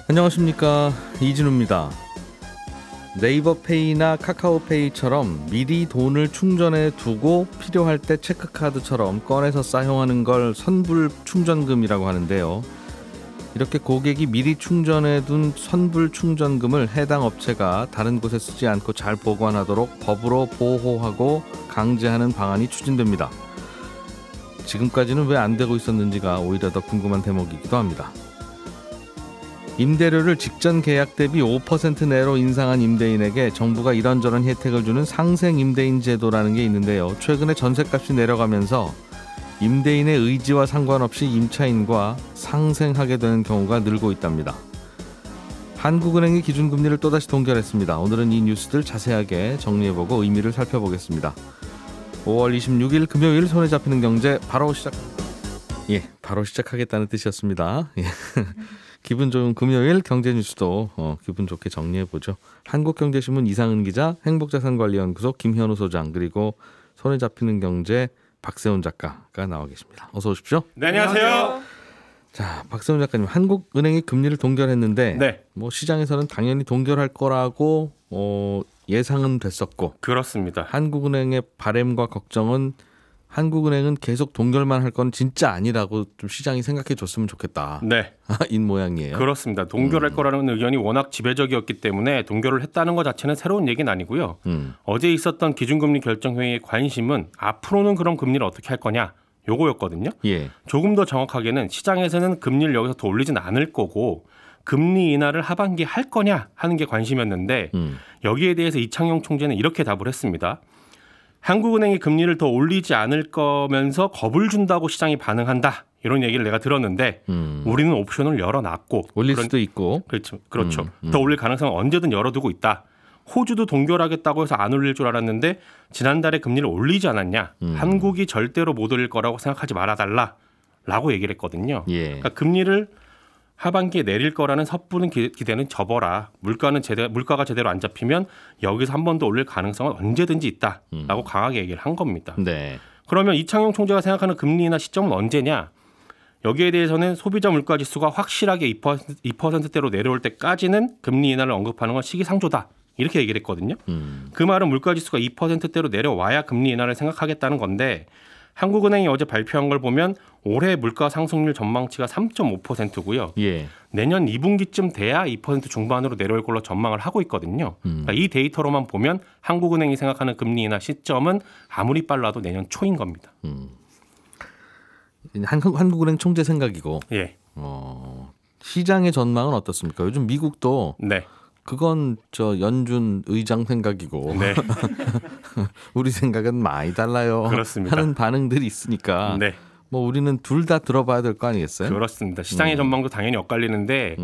안녕하십니까, 이진우입니다. 네이버페이나 카카오페이처럼 미리 돈을 충전해 두고 필요할 때 체크카드처럼 꺼내서 사용하는 걸 선불 충전금이라고 하는데요. 이렇게 고객이 미리 충전해 둔 선불 충전금을 해당 업체가 다른 곳에 쓰지 않고 잘 보관하도록 법으로 보호하고 강제하는 방안이 추진됩니다. 지금까지는 왜 안 되고 있었는지가 오히려 더 궁금한 대목이기도 합니다. 임대료를 직전 계약 대비 5% 내로 인상한 임대인에게 정부가 이런저런 혜택을 주는 상생임대인 제도라는 게 있는데요. 최근에 전셋값이 내려가면서 임대인의 의지와 상관없이 임차인과 상생하게 되는 경우가 늘고 있답니다. 한국은행이 기준금리를 또다시 동결했습니다. 오늘은 이 뉴스들 자세하게 정리해보고 의미를 살펴보겠습니다. 5월 26일 금요일 손에 잡히는 경제 바로 시작하겠다는 뜻이었습니다. 기분 좋은 금요일 경제 뉴스도 기분 좋게 정리해보죠. 한국경제신문 이상은 기자, 행복자산관리연구소 김현우 소장, 그리고 손에 잡히는 경제 박세훈 작가가 나와 계십니다. 어서 오십시오. 네, 안녕하세요. 자, 박세훈 작가님, 한국은행이 금리를 동결했는데 네. 시장에서는 당연히 동결할 거라고 예상은 됐었고, 그렇습니다. 한국은행의 바람과 걱정은 한국은행은 계속 동결만 할 건 진짜 아니라고 좀 시장이 생각해 줬으면 좋겠다. 네. 인 모양이에요. 그렇습니다. 동결할 거라는 의견이 워낙 지배적이었기 때문에 동결을 했다는 것 자체는 새로운 얘기는 아니고요. 어제 있었던 기준금리 결정회의의 관심은 앞으로는 그럼 금리를 어떻게 할 거냐, 요거였거든요. 예. 조금 더 정확하게는 시장에서는 금리를 여기서 더 올리진 않을 거고 금리 인하를 하반기에 할 거냐 하는 게 관심이었는데 여기에 대해서 이창용 총재는 이렇게 답을 했습니다. 한국은행이 금리를 더 올리지 않을 거면서 겁을 준다고 시장이 반응한다. 이런 얘기를 내가 들었는데 우리는 옵션을 열어놨고 올릴 수도 있고. 그렇죠. 더 올릴 가능성은 언제든 열어두고 있다. 호주도 동결하겠다고 해서 안 올릴 줄 알았는데 지난달에 금리를 올리지 않았냐. 한국이 절대로 못 올릴 거라고 생각하지 말아달라라고 얘기를 했거든요. 예. 그러니까 금리를 하반기에 내릴 거라는 섣부른 기대는 접어라. 물가가 제대로 안 잡히면 여기서 한 번 더 올릴 가능성은 언제든지 있다라고 강하게 얘기를 한 겁니다. 네. 그러면 이창용 총재가 생각하는 금리 인하 시점은 언제냐? 여기에 대해서는 소비자 물가지수가 확실하게 2%대로 내려올 때까지는 금리 인하를 언급하는 건 시기상조다. 이렇게 얘기를 했거든요. 그 말은 물가지수가 2%대로 내려와야 금리 인하를 생각하겠다는 건데 한국은행이 어제 발표한 걸 보면 올해 물가 상승률 전망치가 3.5%고요. 예. 내년 2분기쯤 돼야 2% 중반으로 내려올 걸로 전망을 하고 있거든요. 그러니까 이 데이터로만 보면 한국은행이 생각하는 금리 인하 시점은 아무리 빨라도 내년 초인 겁니다. 한국은행 총재 생각이고. 예. 시장의 전망은 어떻습니까? 요즘 미국도 네. 그건 연준 의장 생각이고 네. 우리 생각은 많이 달라요. 그렇습니다. 하는 반응들이 있으니까 네. 우리는 둘 다 들어봐야 될 거 아니겠어요? 그렇습니다. 시장의 전망도 당연히 엇갈리는데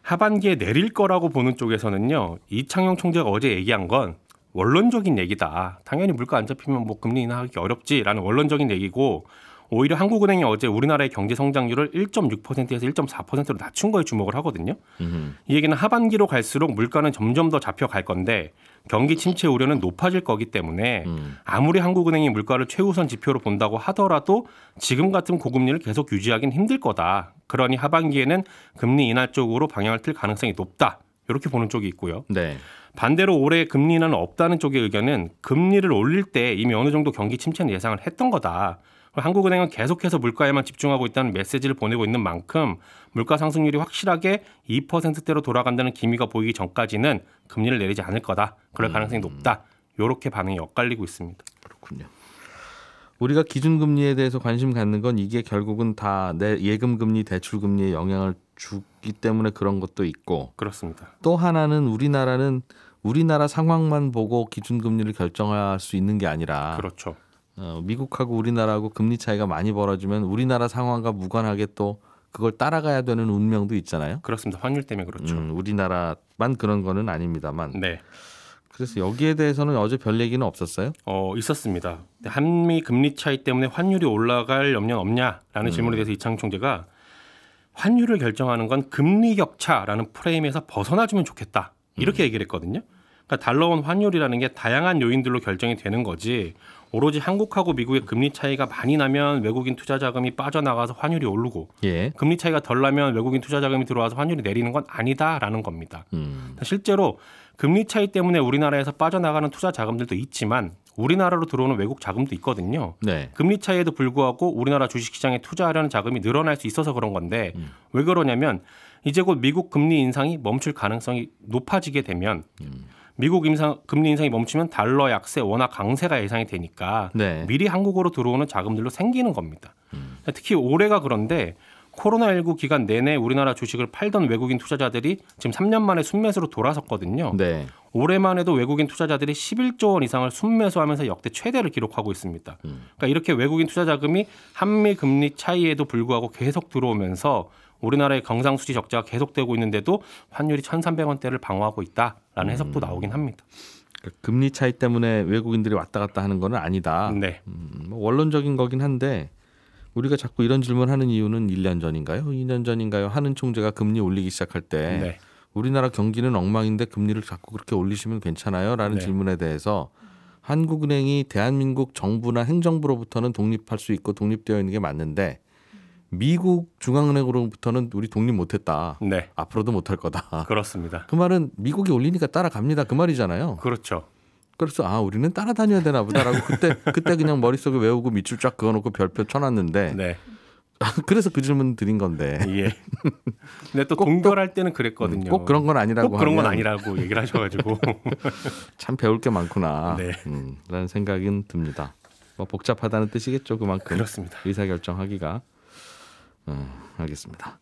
하반기에 내릴 거라고 보는 쪽에서는요. 이창용 총재가 어제 얘기한 건 원론적인 얘기다. 당연히 물가 안 잡히면 금리 인하하기 어렵지라는 원론적인 얘기고 오히려 한국은행이 어제 우리나라의 경제 성장률을 1.6%에서 1.4%로 낮춘 거에 주목을 하거든요. 이 얘기는 하반기로 갈수록 물가는 점점 더 잡혀갈 건데 경기 침체 우려는 높아질 거기 때문에 아무리 한국은행이 물가를 최우선 지표로 본다고 하더라도 지금 같은 고금리를 계속 유지하기는 힘들 거다. 그러니 하반기에는 금리 인하 쪽으로 방향을 틀 가능성이 높다. 이렇게 보는 쪽이 있고요. 네. 반대로 올해 금리 인하는 없다는 쪽의 의견은 금리를 올릴 때 이미 어느 정도 경기 침체는 예상을 했던 거다. 한국은행은 계속해서 물가에만 집중하고 있다는 메시지를 보내고 있는 만큼 물가 상승률이 확실하게 2%대로 돌아간다는 기미가 보이기 전까지는 금리를 내리지 않을 거다. 그럴 가능성이 높다. 이렇게 반응이 엇갈리고 있습니다. 그렇군요. 우리가 기준금리에 대해서 관심 갖는 건 이게 결국은 다 내 예금금리, 대출금리에 영향을 주기 때문에 그런 것도 있고. 그렇습니다. 또 하나는 우리나라는 우리나라 상황만 보고 기준금리를 결정할 수 있는 게 아니라 그렇죠. 미국하고 우리나라하고 금리 차이가 많이 벌어지면 우리나라 상황과 무관하게 또 그걸 따라가야 되는 운명도 있잖아요. 그렇습니다. 환율 때문에 그렇죠. 우리나라만 그런 거는 아닙니다만. 네. 그래서 여기에 대해서는 어제 별 얘기는 없었어요? 있었습니다. 한미 금리 차이 때문에 환율이 올라갈 염려는 없냐라는 질문에 대해서 이창용 총재가 환율을 결정하는 건 금리 격차라는 프레임에서 벗어나주면 좋겠다. 이렇게 얘기를 했거든요. 그러니까 달러원 환율이라는 게 다양한 요인들로 결정이 되는 거지 오로지 한국하고 미국의 금리 차이가 많이 나면 외국인 투자 자금이 빠져나가서 환율이 오르고 예. 금리 차이가 덜 나면 외국인 투자 자금이 들어와서 환율이 내리는 건 아니다라는 겁니다. 실제로 금리 차이 때문에 우리나라에서 빠져나가는 투자 자금들도 있지만 우리나라로 들어오는 외국 자금도 있거든요. 네. 금리 차이에도 불구하고 우리나라 주식시장에 투자하려는 자금이 늘어날 수 있어서 그런 건데 왜 그러냐면 이제 곧 미국 금리 인상이 멈출 가능성이 높아지게 되면 미국 금리 인상이 멈추면 달러 약세, 원화 강세가 예상이 되니까 네. 미리 한국으로 들어오는 자금들로 생기는 겁니다. 특히 올해가 그런데 코로나19 기간 내내 우리나라 주식을 팔던 외국인 투자자들이 지금 3년 만에 순매수로 돌아섰거든요. 네. 올해만 해도 외국인 투자자들이 11조 원 이상을 순매수하면서 역대 최대를 기록하고 있습니다. 그러니까 이렇게 외국인 투자 자금이 한미 금리 차이에도 불구하고 계속 들어오면서 우리나라의 경상수지 적자가 계속되고 있는데도 환율이 1,300원대를 방어하고 있다라는 해석도 나오긴 합니다. 그러니까 금리 차이 때문에 외국인들이 왔다 갔다 하는 건 아니다. 네. 원론적인 거긴 한데 우리가 자꾸 이런 질문하는 이유는 1년 전인가요? 2년 전인가요? 하는 총재가 금리 올리기 시작할 때 네. 우리나라 경기는 엉망인데 금리를 자꾸 그렇게 올리시면 괜찮아요? 라는 네. 질문에 대해서 한국은행이 대한민국 정부나 행정부로부터는 독립할 수 있고 독립되어 있는 게 맞는데 미국 중앙은행으로부터는 우리 독립 못했다. 네. 앞으로도 못할 거다. 그렇습니다. 그 말은 미국이 올리니까 따라갑니다. 그 말이잖아요. 그렇죠. 그래서 우리는 따라다녀야 되나 보다라고 그때 그냥 머릿속에 외우고 밑줄 쫙 그어놓고 별표 쳐놨는데 네. 그래서 그 질문 드린 건데. 예. 근데 또 동결할 때는 그랬거든요. 꼭 그런 건 아니라고 꼭 그런 건 아니라고 얘기를 하셔가지고 참 배울 게 많구나. 네. 라는 생각은 듭니다. 뭐 복잡하다는 뜻이겠죠. 그만큼. 그렇습니다. 의사결정하기가. 알겠습니다.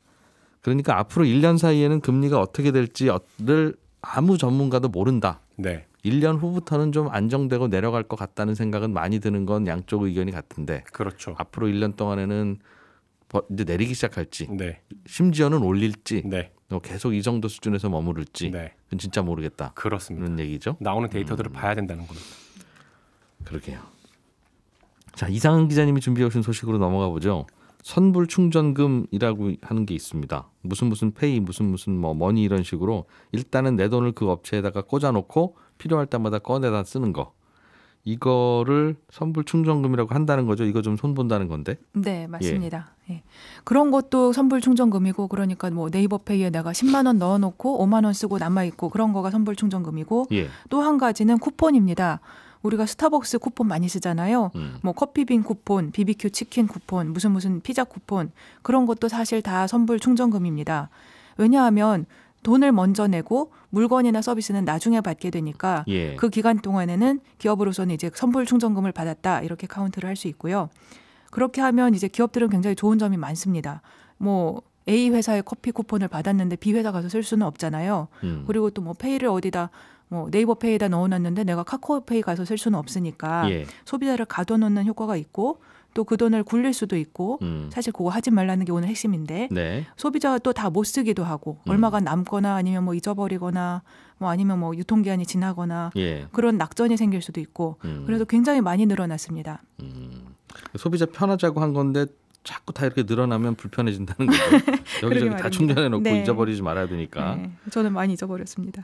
그러니까 앞으로 1년 사이에는 금리가 어떻게 될지를 아무 전문가도 모른다. 네. 1년 후부터는 좀 안정되고 내려갈 것 같다는 생각은 많이 드는 건 양쪽 의견이 같은데 그렇죠. 앞으로 1년 동안에는 이제 내리기 시작할지 네. 심지어는 올릴지 네. 계속 이 정도 수준에서 머무를지 네. 그건 진짜 모르겠다. 그렇습니다. 그런 얘기죠. 나오는 데이터들을 봐야 된다는 겁니다. 그러게요. 자, 이상은 기자님이 준비해 오신 소식으로 넘어가 보죠. 선불 충전금이라고 하는 게 있습니다. 무슨 페이 무슨 뭐 머니 이런 식으로 일단은 내 돈을 그 업체에다가 꽂아놓고 필요할 때마다 꺼내다 쓰는 거. 이거를 선불 충전금이라고 한다는 거죠. 이거 좀 손본다는 건데. 네, 맞습니다. 예. 그런 것도 선불 충전금이고 그러니까 뭐 네이버페이에 내가 10만 원 넣어놓고 5만 원 쓰고 남아있고 그런 거가 선불 충전금이고 예. 또 한 가지는 쿠폰입니다. 우리가 스타벅스 쿠폰 많이 쓰잖아요. 뭐 커피빈 쿠폰, BBQ 치킨 쿠폰, 무슨 피자 쿠폰 그런 것도 사실 다 선불 충전금입니다. 왜냐하면 돈을 먼저 내고 물건이나 서비스는 나중에 받게 되니까 예. 그 기간 동안에는 기업으로서는 이제 선불 충전금을 받았다 이렇게 카운트를 할 수 있고요. 그렇게 하면 이제 기업들은 굉장히 좋은 점이 많습니다. 뭐 A 회사의 커피 쿠폰을 받았는데 B 회사 가서 쓸 수는 없잖아요. 그리고 또 뭐 페이를 어디다 뭐 네이버페이에다 넣어놨는데 내가 카카오페이 가서 쓸 수는 없으니까 예. 소비자를 가둬놓는 효과가 있고 또 그 돈을 굴릴 수도 있고 사실 그거 하지 말라는 게 오늘 핵심인데 네. 소비자가 또 다 못 쓰기도 하고 얼마가 남거나 아니면 뭐 잊어버리거나 뭐 아니면 뭐 유통기한이 지나거나 예. 그런 낙전이 생길 수도 있고 그래서 굉장히 많이 늘어났습니다. 소비자 편하자고 한 건데 자꾸 다 이렇게 늘어나면 불편해진다는 거죠. 여기저기 다 충전해놓고 네. 잊어버리지 말아야 되니까. 네. 저는 많이 잊어버렸습니다.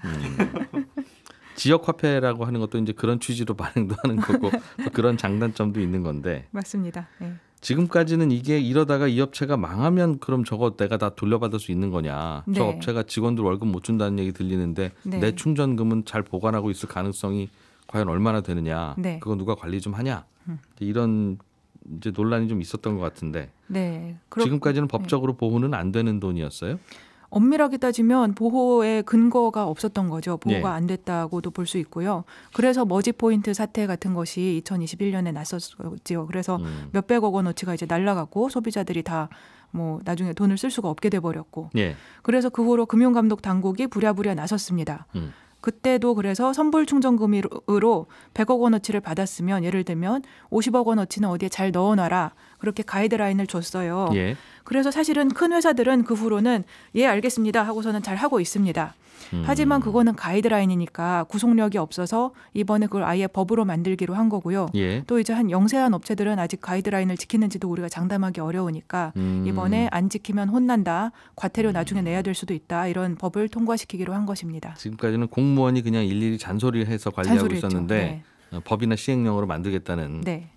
지역 화폐라고 하는 것도 이제 그런 취지로 발행도 하는 거고 또 그런 장단점도 있는 건데. 맞습니다. 네. 지금까지는 이게 이러다가 이 업체가 망하면 그럼 저거 내가 다 돌려받을 수 있는 거냐. 네. 저 업체가 직원들 월급 못 준다는 얘기 들리는데 네. 내 충전금은 잘 보관하고 있을 가능성이 과연 얼마나 되느냐. 네. 그거 누가 관리 좀 하냐. 이런 이제 논란이 좀 있었던 것 같은데. 네. 지금까지는 법적으로 보호는 안 되는 돈이었어요? 엄밀하게 따지면 보호의 근거가 없었던 거죠. 보호가 네. 안 됐다고도 볼 수 있고요. 그래서 머지포인트 사태 같은 것이 2021년에 났었지요. 그래서 몇백억 원어치가 이제 날라갔고 소비자들이 다 뭐 나중에 돈을 쓸 수가 없게 돼버렸고. 예. 그래서 그 후로 금융감독 당국이 부랴부랴 나섰습니다. 그때도 그래서 선불 충전금으로 100억 원어치를 받았으면 예를 들면 50억 원어치는 어디에 잘 넣어놔라. 그렇게 가이드라인을 줬어요. 예. 그래서 사실은 큰 회사들은 그 후로는 예 알겠습니다 하고서는 잘 하고 있습니다. 하지만 그거는 가이드라인이니까 구속력이 없어서 이번에 그걸 아예 법으로 만들기로 한 거고요. 예. 또 이제 한 영세한 업체들은 아직 가이드라인을 지키는지도 우리가 장담하기 어려우니까 이번에 안 지키면 혼난다. 과태료 나중에 내야 될 수도 있다. 이런 법을 통과시키기로 한 것입니다. 지금까지는 공무원이 그냥 일일이 잔소리를 해서 관리하고 있었는데 네. 법이나 시행령으로 만들겠다는. 네.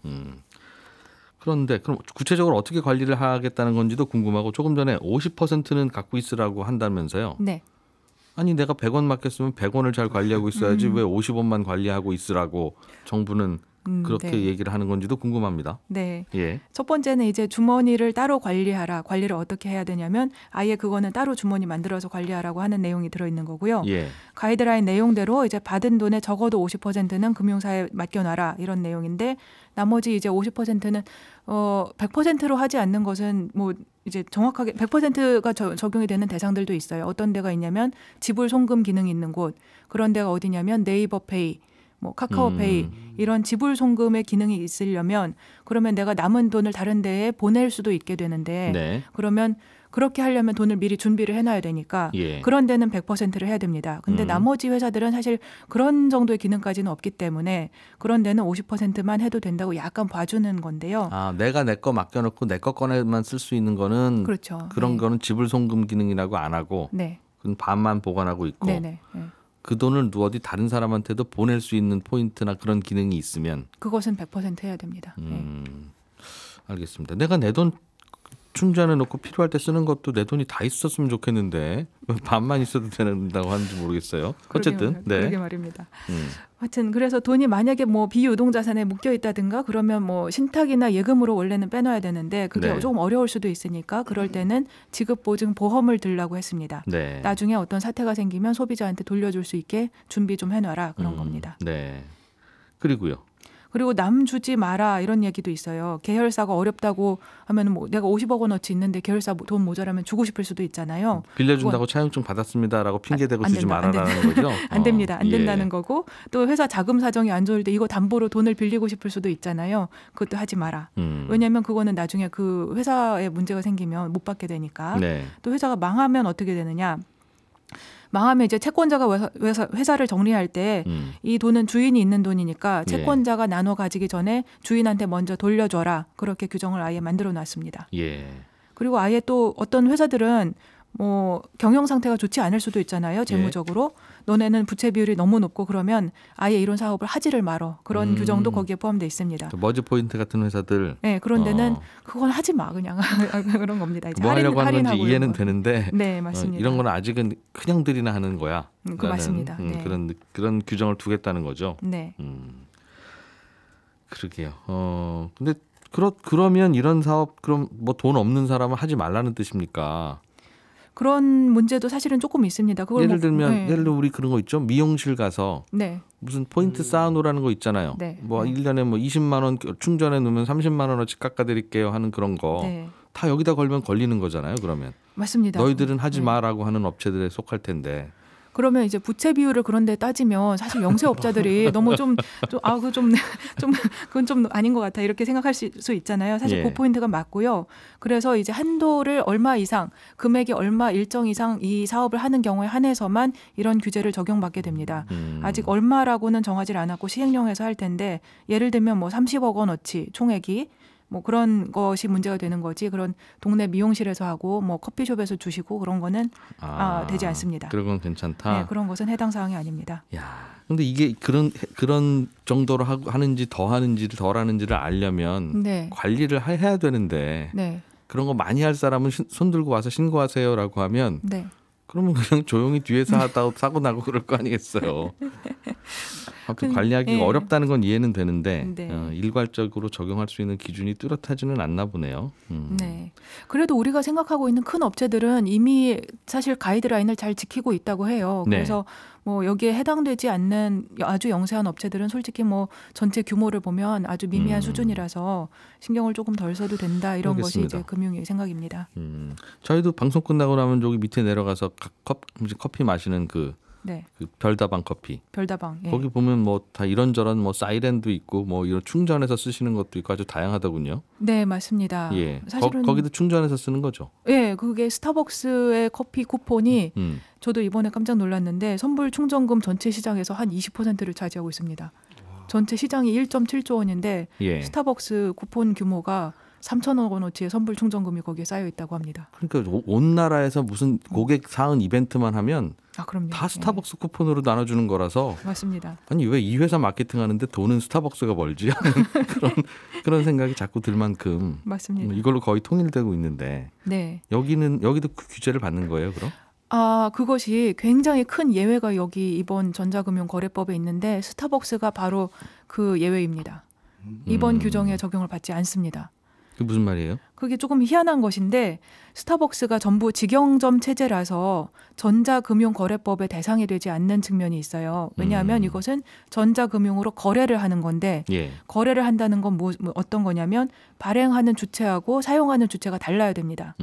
그런데 그럼 구체적으로 어떻게 관리를 하겠다는 건지도 궁금하고 조금 전에 50%는 갖고 있으라고 한다면서요. 네. 아니 내가 100원 맡겼으면 100원을 잘 관리하고 있어야지 왜 50원만 관리하고 있으라고 정부는 그렇게 네. 얘기를 하는 건지도 궁금합니다. 네. 예. 첫 번째는 이제 주머니를 따로 관리하라. 관리를 어떻게 해야 되냐면 아예 그거는 따로 주머니 만들어서 관리하라고 하는 내용이 들어있는 거고요. 예. 가이드라인 내용대로 이제 받은 돈의 적어도 50%는 금융사에 맡겨놔라 이런 내용인데 나머지 이제 50%는 100%로 하지 않는 것은 뭐 이제 정확하게 100%가 적용이 되는 대상들도 있어요. 어떤 데가 있냐면 지불 송금 기능이 있는 곳 그런 데가 어디냐면 네이버페이 뭐 카카오페이 이런 지불 송금의 기능이 있으려면 그러면 내가 남은 돈을 다른 데에 보낼 수도 있게 되는데 네. 그러면 그렇게 하려면 돈을 미리 준비를 해놔야 되니까 예. 그런 데는 100%를 해야 됩니다. 근데 나머지 회사들은 사실 그런 정도의 기능까지는 없기 때문에 그런 데는 50%만 해도 된다고 약간 봐주는 건데요. 아, 내가 내 거 맡겨놓고 내 거 꺼내만 쓸 수 있는 거는 그렇죠. 그런 네. 거는 지불 송금 기능이라고 안 하고 네. 그건 반만 보관하고 있고 네네. 네. 그 돈을 어디 다른 사람한테도 보낼 수 있는 포인트나 그런 기능이 있으면 그것은 100% 해야 됩니다. 네. 알겠습니다. 내가 내 돈 충전해 놓고 필요할 때 쓰는 것도 내 돈이 다 있었으면 좋겠는데 왜 반만 있어도 된다고 하는지 모르겠어요. 어쨌든 그러게 말입니다. 하여튼 그래서 돈이 만약에 뭐 비유동 자산에 묶여 있다든가 그러면 뭐 신탁이나 예금으로 원래는 빼놔야 되는데 그게 네. 조금 어려울 수도 있으니까 그럴 때는 지급보증 보험을 들라고 했습니다. 네. 나중에 어떤 사태가 생기면 소비자한테 돌려줄 수 있게 준비 좀 해놔라 그런 겁니다. 네. 그리고요. 그리고 남 주지 마라 이런 얘기도 있어요. 계열사가 어렵다고 하면 뭐 내가 50억 원어치 있는데 계열사 돈 모자라면 주고 싶을 수도 있잖아요. 빌려준다고 차용증 받았습니다라고 핑계대고 안 주지 된다, 안 말아라는 거죠. 안 됩니다. 안 예. 된다는 거고 또 회사 자금 사정이 안 좋을 때 이거 담보로 돈을 빌리고 싶을 수도 있잖아요. 그것도 하지 마라. 왜냐하면 그거는 나중에 그 회사에 문제가 생기면 못 받게 되니까. 네. 또 회사가 망하면 어떻게 되느냐. 망하면 이제 채권자가 회사를 정리할 때 이 돈은 주인이 있는 돈이니까 채권자가 나눠 가지기 전에 주인한테 먼저 돌려줘라. 그렇게 규정을 아예 만들어 놨습니다. 예. 그리고 아예 또 어떤 회사들은 뭐 경영 상태가 좋지 않을 수도 있잖아요. 재무적으로. 너네는 부채 비율이 너무 높고 그러면 아예 이런 사업을 하지를 말어. 그런 규정도 거기에 포함되어 있습니다. 머지 포인트 같은 회사들. 네, 그런 데는 그건 하지 마 그냥 그런 겁니다. 이제 뭐 하려고 하는 건지 이해는 이런 되는데 네, 맞습니다. 이런 건 아직은 큰형들이나 하는 거야. 그 맞습니다. 네. 그런 규정을 두겠다는 거죠. 네. 그러게요. 근데 그러면 이런 사업 그럼 뭐 돈 없는 사람은 하지 말라는 뜻입니까? 그런 문제도 사실은 조금 있습니다. 그걸 예를 들면 네. 예를 들어 우리 그런 거 있죠. 미용실 가서 네. 무슨 포인트 쌓아놓으라는 거 있잖아요. 네. 뭐 네. 1년에 뭐 20만 원 충전해 놓으면 30만 원어치 깎아드릴게요 하는 그런 거. 네. 다 여기다 걸면 걸리는 거잖아요. 그러면 맞습니다. 너희들은 하지 네. 마라고 하는 업체들에 속할 텐데. 그러면 이제 부채 비율을 그런데 따지면 사실 영세업자들이 너무 그건 좀 아닌 것 같아 이렇게 생각할 수 있잖아요. 사실 예. 그 포인트가 맞고요. 그래서 이제 한도를 얼마 이상 금액이 얼마 일정 이상 이 사업을 하는 경우에 한해서만 이런 규제를 적용받게 됩니다. 아직 얼마라고는 정하지 않았고 시행령에서 할 텐데 예를 들면 뭐 30억 원어치 총액이 뭐 그런 것이 문제가 되는 거지. 그런 동네 미용실에서 하고 뭐 커피숍에서 주시고 그런 거는 되지 않습니다. 그런 건 괜찮다. 네, 그런 것은 해당 사항이 아닙니다. 야, 근데 이게 그런 정도로 하는지 더 하는지를 덜 하는지를 알려면 네. 관리를 해야 되는데 네. 그런 거 많이 할 사람은 손 들고 와서 신고하세요라고 하면 네. 그러면 그냥 조용히 뒤에서 하다 사고 나고 그럴 거 아니겠어요. 아무튼 관리하기가 네. 어렵다는 건 이해는 되는데 네. 일괄적으로 적용할 수 있는 기준이 뚜렷하지는 않나 보네요. 네. 그래도 우리가 생각하고 있는 큰 업체들은 이미 사실 가이드라인을 잘 지키고 있다고 해요. 네. 그래서 뭐 여기에 해당되지 않는 아주 영세한 업체들은 솔직히 뭐 전체 규모를 보면 아주 미미한 수준이라서 신경을 조금 덜 써도 된다 이런 알겠습니다. 것이 이제 금융의 생각입니다. 저희도 방송 끝나고 나면 여기 밑에 내려가서 커피 마시는 그 네. 별다방 커피. 별다방. 예. 거기 보면 뭐 다 이런저런 뭐 사이렌도 있고 뭐 이런 충전해서 쓰시는 것도 있고 아주 다양하더군요. 네, 맞습니다. 예. 사실은 거기도 충전해서 쓰는 거죠. 예, 그게 스타벅스의 커피 쿠폰이 저도 이번에 깜짝 놀랐는데 선불 충전금 전체 시장에서 한 20%를 차지하고 있습니다. 전체 시장이 1.7조 원인데 예. 스타벅스 쿠폰 규모가 3,000억 원어치의 선불 충전금이 거기에 쌓여 있다고 합니다. 그러니까 온 나라에서 무슨 고객 사은 이벤트만 하면 아, 그럼요. 다 스타벅스 쿠폰으로 나눠주는 거라서 맞습니다. 아니 왜 이 회사 마케팅하는데 돈은 스타벅스가 벌지? 그런 생각이 자꾸 들 만큼 맞습니다. 이걸로 거의 통일되고 있는데 네. 여기도 그 규제를 받는 거예요, 그럼? 아, 그것이 굉장히 큰 예외가 여기 이번 전자금융거래법에 있는데 스타벅스가 바로 그 예외입니다. 이번 규정에 적용을 받지 않습니다. 그게 무슨 말이에요? 그게 조금 희한한 것인데 스타벅스가 전부 직영점 체제라서 전자금융거래법의 대상이 되지 않는 측면이 있어요. 왜냐하면 이것은 전자금융으로 거래를 하는 건데 예. 거래를 한다는 건 어떤 거냐면 발행하는 주체하고 사용하는 주체가 달라야 됩니다.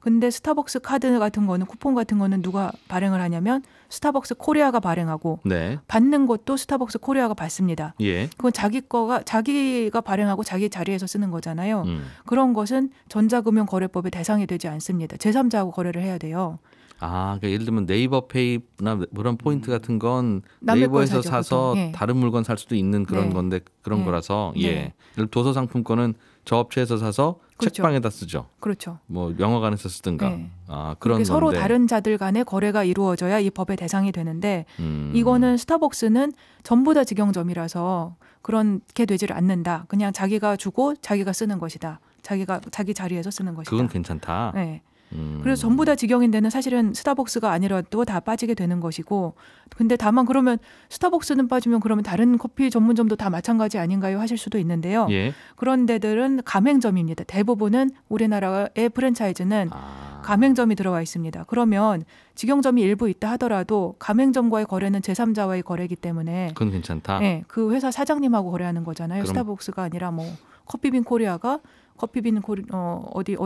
근데 스타벅스 카드 같은 거는 쿠폰 같은 거는 누가 발행을 하냐면 스타벅스 코리아가 발행하고 네. 받는 것도 스타벅스 코리아가 받습니다. 예. 그건 자기가 발행하고 자기 자리에서 쓰는 거잖아요. 그런 것은 전자금융거래법의 대상이 되지 않습니다. 제3자하고 거래를 해야 돼요. 아, 그러니까 예를 들면 네이버페이나 그런 포인트 같은 건 남의 걸 네이버에서 사죠, 사서 보통. 예. 다른 물건 살 수도 있는 그런 네. 건데 그런 네. 거라서 네. 예. 예를 도서 상품권은 저 업체에서 사서 그렇죠. 책방에다 쓰죠. 그렇죠. 뭐 영화관에서 쓰든가. 네. 아, 그런 건데. 서로 다른 자들 간의 거래가 이루어져야 이 법의 대상이 되는데 이거는 스타벅스는 전부 다 직영점이라서 그렇게 되지를 않는다. 그냥 자기가 주고 자기가 쓰는 것이다. 자기 자리에서 쓰는 것이다. 그건 괜찮다. 네. 그래서 전부 다 직영인데는 사실은 스타벅스가 아니라도 다 빠지게 되는 것이고 근데 다만 그러면 스타벅스는 빠지면 그러면 다른 커피 전문점도 다 마찬가지 아닌가요? 하실 수도 있는데요. 예. 그런 데들은 가맹점입니다. 대부분은 우리나라의 프랜차이즈는 가맹점이 들어와 있습니다. 그러면 직영점이 일부 있다 하더라도 가맹점과의 거래는 제3자와의 거래이기 때문에 그건 괜찮다. 네, 그 회사 사장님하고 거래하는 거잖아요. 그럼- 스타벅스가 아니라 뭐 커피빈 코리아가 커피빈 어디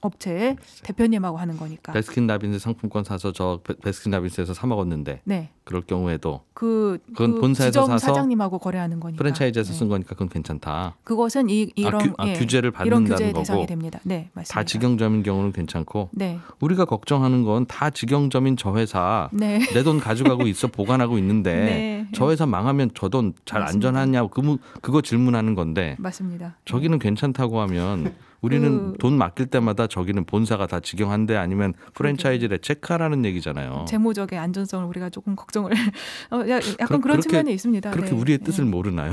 업체의 대표님하고 하는 거니까. 베스킨라빈스 상품권 사서 저 베스킨라빈스에서 사 먹었는데 네. 그럴 경우에도 그건 본사에서 지점 사서 사장님하고 거래하는 거니까. 프랜차이즈에서 네. 쓴 거니까 그건 괜찮다. 그것은 이런 규제를 이런 받는다는 규제의 거고 대상이 됩니다. 네, 맞습니다. 다 직영점인 경우는 괜찮고 네. 우리가 걱정하는 건 다 직영점인 저 회사 네. 내 돈 가져가고 있어 보관하고 있는데 네. 저 회사 망하면 저 돈 잘 맞습니다. 안전하냐고 그거 질문하는 건데 맞습니다. 저기는 괜찮다고 하면 우리는 돈 맡길 때마다 저기는 본사가 다 직영한데 아니면 프랜차이즈를 체크하라는 얘기잖아요. 재무적의 안전성을 우리가 조금 걱정을 약간 그런 그렇게- 측면이 있습니다. 그렇게 네. 우리의 뜻을 모르나요?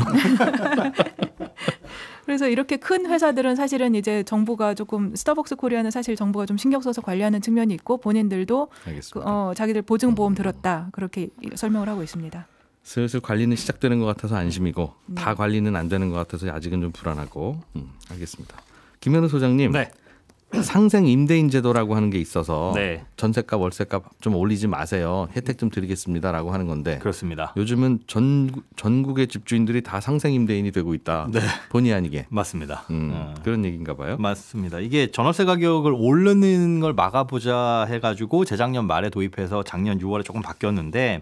그래서 이렇게 큰 회사들은 사실은 이제 정부가 조금 스타벅스 코리아는 사실 정부가 좀 신경 써서 관리하는 측면이 있고 본인들도 알겠습니다. 자기들 보증보험 들었다 그렇게 설명을 하고 있습니다. 슬슬 관리는 시작되는 것 같아서 안심이고 네. 다 관리는 안 되는 것 같아서 아직은 좀 불안하고 알겠습니다. 김현우 소장님 네. 상생 임대인 제도라고 하는 게 있어서 네. 전세값 월세값 좀 올리지 마세요. 혜택 좀 드리겠습니다라고 하는 건데 그렇습니다. 요즘은 전국의 집주인들이 다 상생 임대인이 되고 있다. 네. 본의 아니게. 맞습니다. 그런 얘기인가 봐요. 맞습니다. 이게 전월세 가격을 오르는 걸 막아보자 해가지고 재작년 말에 도입해서 작년 6월에 조금 바뀌었는데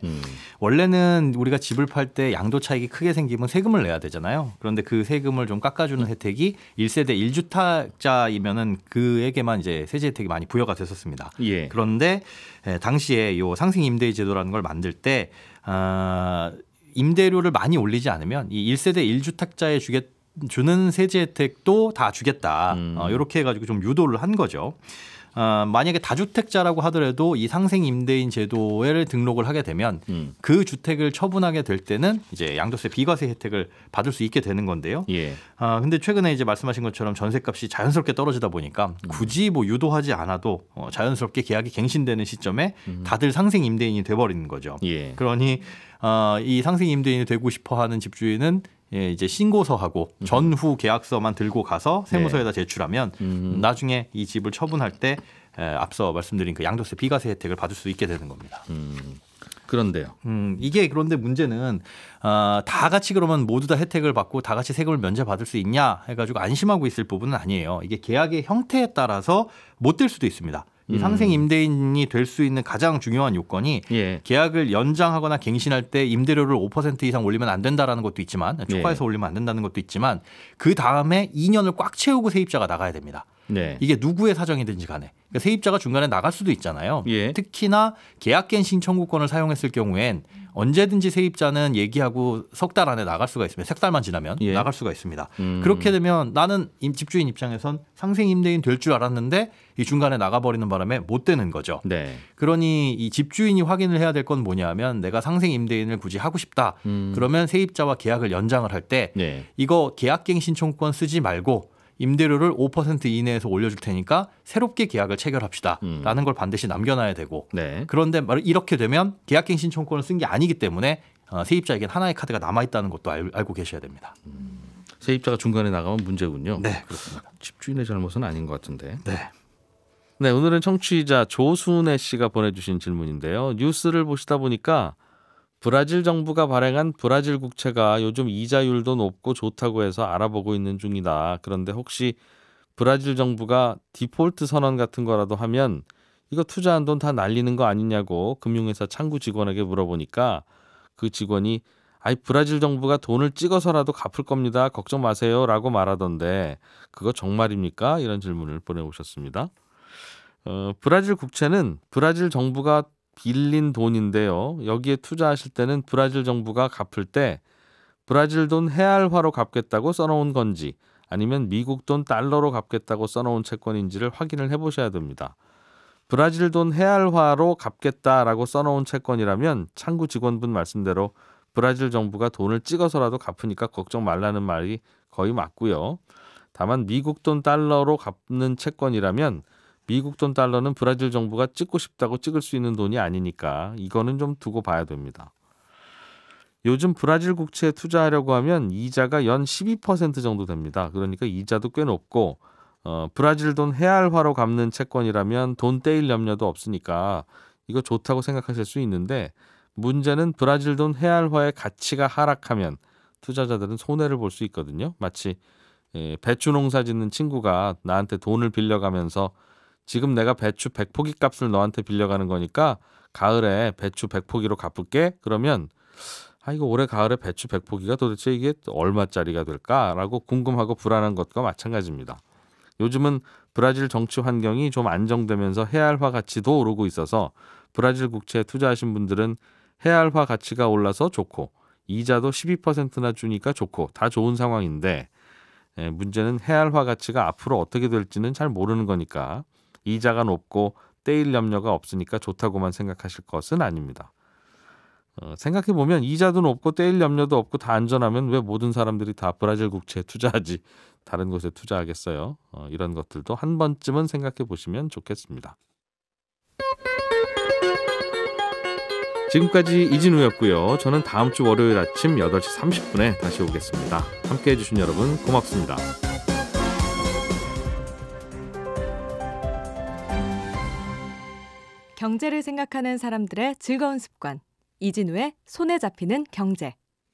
원래는 우리가 집을 팔 때 양도 차익이 크게 생기면 세금을 내야 되잖아요. 그런데 그 세금을 좀 깎아주는 혜택이 1세대 1주택자이면은 그에게만 이제 세제 혜택이 많이 부여가 됐었습니다. 예. 그런데 당시에 요 상생 임대 제도라는 걸 만들 때 임대료를 많이 올리지 않으면 이 1세대 1주택자에 주는 세제 혜택도 다 주겠다. 이렇게 해가지고 좀 유도를 한 거죠. 만약에 다주택자라고 하더라도 이 상생 임대인 제도에 등록을 하게 되면 그 주택을 처분하게 될 때는 이제 양도세 비과세 혜택을 받을 수 있게 되는 건데요. 예. 근데 최근에 이제 말씀하신 것처럼 전세값이 자연스럽게 떨어지다 보니까 굳이 뭐 유도하지 않아도 자연스럽게 계약이 갱신되는 시점에 다들 상생 임대인이 돼버리는 거죠. 예. 그러니 이 상생 임대인이 되고 싶어하는 집주인은 이제 신고서하고 전후 계약서만 들고 가서 세무서에다 제출하면 나중에 이 집을 처분할 때 앞서 말씀드린 그 양도세 비과세 혜택을 받을 수 있게 되는 겁니다. 그런데요. 이게 그런데 문제는 다 같이 그러면 모두 다 혜택을 받고 다 같이 세금을 면제받을 수 있냐 해가지고 안심하고 있을 부분은 아니에요. 이게 계약의 형태에 따라서 못 될 수도 있습니다. 이 상생 임대인이 될 수 있는 가장 중요한 요건이 예. 계약을 연장하거나 갱신할 때 임대료를 5% 이상 올리면 안 된다라는 것도 있지만 초과해서 올리면 안 된다는 것도 있지만 그 다음에 2년을 꽉 채우고 세입자가 나가야 됩니다. 네. 이게 누구의 사정이든지 간에 그러니까 세입자가 중간에 나갈 수도 있잖아요. 예. 특히나 계약갱신 청구권을 사용했을 경우엔 언제든지 세입자는 얘기하고 석 달 안에 나갈 수가 있습니다. 석 달만 지나면 예. 나갈 수가 있습니다. 그렇게 되면 나는 집주인 입장에선 상생 임대인 될 줄 알았는데 이 중간에 나가버리는 바람에 못 되는 거죠. 네. 그러니 이 집주인이 확인을 해야 될 건 뭐냐면 내가 상생 임대인을 굳이 하고 싶다. 그러면 세입자와 계약을 연장을 할 때 네. 이거 계약갱신 청구권 쓰지 말고 임대료를 5% 이내에서 올려줄 테니까 새롭게 계약을 체결합시다라는 걸 반드시 남겨놔야 되고 네. 그런데 이렇게 되면 계약갱신 청구권을 쓴 게 아니기 때문에 세입자에겐 하나의 카드가 남아있다는 것도 알고 계셔야 됩니다. 세입자가 중간에 나가면 문제군요. 네, 그렇습니다. 집주인의 잘못은 아닌 것 같은데. 네. 네, 오늘은 청취자 조순애 씨가 보내주신 질문인데요. 뉴스를 보시다 보니까 브라질 정부가 발행한 브라질 국채가 요즘 이자율도 높고 좋다고 해서 알아보고 있는 중이다. 그런데 혹시 브라질 정부가 디폴트 선언 같은 거라도 하면 이거 투자한 돈 다 날리는 거 아니냐고 금융회사 창구 직원에게 물어보니까 그 직원이 아이 브라질 정부가 돈을 찍어서라도 갚을 겁니다. 걱정 마세요 라고 말하던데 그거 정말입니까? 이런 질문을 보내오셨습니다. 브라질 국채는 브라질 정부가 빌린 돈인데요. 여기에 투자하실 때는 브라질 정부가 갚을 때 브라질 돈 헤알화로 갚겠다고 써놓은 건지 아니면 미국 돈 달러로 갚겠다고 써놓은 채권인지를 확인을 해보셔야 됩니다. 브라질 돈 헤알화로 갚겠다라고 써놓은 채권이라면 창구 직원분 말씀대로 브라질 정부가 돈을 찍어서라도 갚으니까 걱정 말라는 말이 거의 맞고요. 다만 미국 돈 달러로 갚는 채권이라면 미국 돈 달러는 브라질 정부가 찍고 싶다고 찍을 수 있는 돈이 아니니까 이거는 좀 두고 봐야 됩니다. 요즘 브라질 국채에 투자하려고 하면 이자가 연 12% 정도 됩니다. 그러니까 이자도 꽤 높고 브라질 돈 헤알화로 갚는 채권이라면 돈 떼일 염려도 없으니까 이거 좋다고 생각하실 수 있는데 문제는 브라질 돈 헤알화의 가치가 하락하면 투자자들은 손해를 볼 수 있거든요. 마치 배추 농사 짓는 친구가 나한테 돈을 빌려가면서 지금 내가 배추 100포기 값을 너한테 빌려가는 거니까 가을에 배추 100포기로 갚을게. 그러면 이거 올해 가을에 배추 100포기가 도대체 이게 얼마짜리가 될까라고 궁금하고 불안한 것과 마찬가지입니다. 요즘은 브라질 정치 환경이 좀 안정되면서 헤알화 가치도 오르고 있어서 브라질 국채에 투자하신 분들은 헤알화 가치가 올라서 좋고 이자도 12%나 주니까 좋고 다 좋은 상황인데 문제는 헤알화 가치가 앞으로 어떻게 될지는 잘 모르는 거니까 이자가 높고 떼일 염려가 없으니까 좋다고만 생각하실 것은 아닙니다. 생각해보면 이자도 높고 떼일 염려도 없고 다 안전하면 왜 모든 사람들이 다 브라질 국채에 투자하지 다른 곳에 투자하겠어요. 이런 것들도 한 번쯤은 생각해 보시면 좋겠습니다. 지금까지 이진우였고요. 저는 다음 주 월요일 아침 8시 30분에 다시 오겠습니다. 함께해 주신 여러분 고맙습니다. 경제를 생각하는 사람들의 즐거운 습관. 이진우의 손에 잡히는 경제.